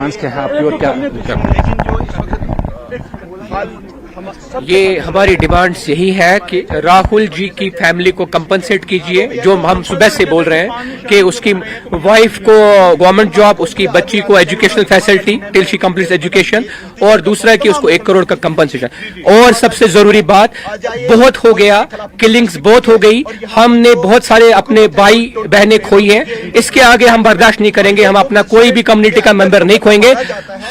के हैं आपकी और क्या? ये हमारी डिमांड्स यही है कि राहुल जी की फैमिली को कंपनसेट कीजिए, जो हम सुबह से बोल रहे हैं कि उसकी वाइफ को गवर्नमेंट जॉब, उसकी बच्ची को educational facility till she complete education, और दूसरा कि उसको 1 करोड़ का कंपनसेशन। और सबसे जरूरी बात, बहुत हो गया, किलिंग्स बहुत हो गई, हमने बहुत सारे अपने भाई बहनें खोई हैं, इसके आगे हम बर्दाश्त नहीं करेंगे। हम अपना कोई भी कम्युनिटी का मेंबर नहीं खोएंगे।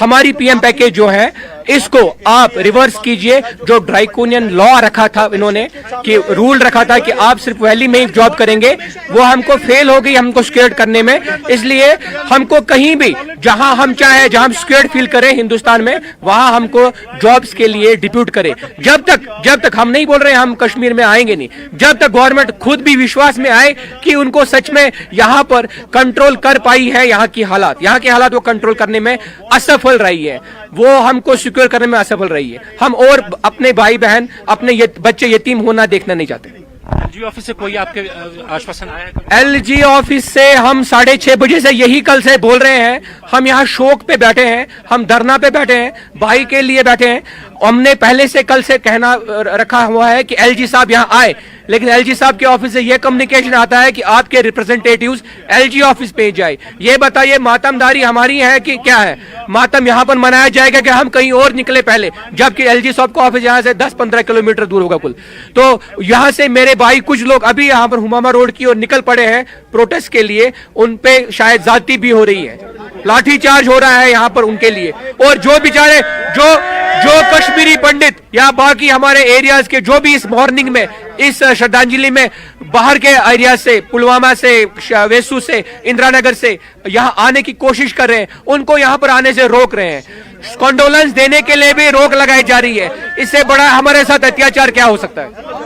हमारी पीएम पैकेज जो है इसको आप रिवर्स कीजिए। जो ड्राइकोनियन लॉ रखा था इन्होंने, कि रूल रखा था कि आप सिर्फ वैली में ही जॉब करेंगे, वो हमको फेल हो गई हमको सिक्योर्ड करने में। इसलिए हमको कहीं भी जहां हम चाहे, जहां हम सिक्योर्ड फील करें हिंदुस्तान में, वहां हमको जॉब्स के लिए डिप्यूट करें। जब तक हम नहीं बोल रहे हम कश्मीर में आएंगे नहीं, जब तक गवर्नमेंट खुद भी विश्वास में आए कि उनको सच में यहां पर कंट्रोल कर पाई है, यहां के हालात वो कंट्रोल करने में असफल रही है, वो हमको सिक्योर करने में असफल रही है। हम और अपने भाई बहन, अपने बच्चे यतीम होना देखना नहीं चाहते। एलजी ऑफिस से कोई आपके आश्वासन आया है? एलजी ऑफिस से हम 6:30 बजे से यही कल से बोल रहे हैं। हम यहाँ शोक पे बैठे हैं, हम धरना पे बैठे हैं, भाई के लिए बैठे हैं। हमने पहले से कल से कहना रखा हुआ है कि एलजी साहब यहाँ आए, लेकिन एलजी साहब के ऑफिस से यह कम्युनिकेशन आता है कि आपके रिप्रेजेंटेटिव्स एलजी ऑफिस पे जाए। ये बताइए मातमदारी हमारी है कि क्या है? मातम यहाँ पर मनाया जाएगा कि हम कहीं और निकले पहले, जबकि एलजी साहब का ऑफिस यहाँ से 10-15 किलोमीटर दूर होगा कुल। तो यहाँ से मेरे भाई कुछ लोग अभी यहाँ पर हुमामा रोड की ओर निकल पड़े हैं प्रोटेस्ट के लिए, उन पे शायद ज्यादती भी हो रही है, लाठीचार्ज हो रहा है यहाँ पर उनके लिए। और जो बेचारे जो कश्मीरी पंडित या बाकी हमारे एरियाज के जो भी इस मॉर्निंग में इस श्रद्धांजलि में बाहर के एरिया से, पुलवामा से, वेसू से, इंदिरा नगर से यहाँ आने की कोशिश कर रहे हैं, उनको यहाँ पर आने से रोक रहे हैं। कॉन्डोलेंस देने के लिए भी रोक लगाई जा रही है। इससे बड़ा हमारे साथ अत्याचार क्या हो सकता है?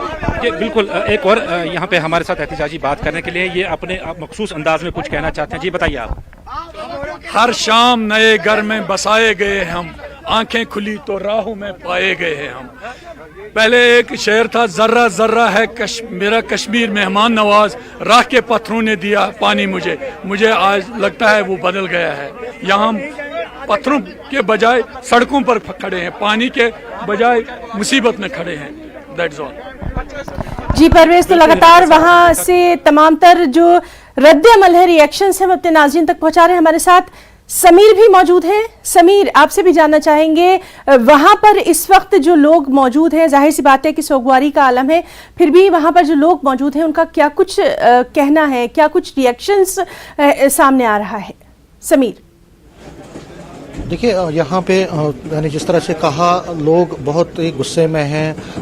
बिल्कुल। एक और यहाँ पे हमारे साथ एहतजाजी बात करने के लिए ये अपने मखसूस अंदाज में कुछ कहना चाहते हैं। जी बताइए आप। हर शाम नए घर में बसाए गए हम, आंखें खुली तो राहों में पाए गए हैं हम। पहले एक शेर था, जर्रा जर्रा है मेरा कश्मीर मेहमान नवाज, राह के पत्थरों ने दिया पानी मुझे आज लगता है वो बदल गया है। यहाँ पत्थरों के बजाय सड़कों पर खड़े हैं, पानी के बजाय मुसीबत में खड़े हैं। That's all. जी परवेज, तो लगातार वहां से तमाम तर जो रद्द अमल है, रिएक्शंस हैं, हम अपने नाज़रीन तक पहुंचा रहे हैं। हमारे साथ समीर भी मौजूद हैं। समीर, आपसे भी जानना चाहेंगे, वहां पर इस वक्त जो लोग मौजूद हैं, जाहिर सी बात है कि सोगवारी का आलम है, फिर भी वहां पर जो लोग मौजूद हैं उनका क्या कुछ कहना है, क्या कुछ रिएक्शंस सामने आ रहा है? समीर। देखिए, यहाँ पे मैंने जिस तरह से कहा, लोग बहुत ही गुस्से में हैं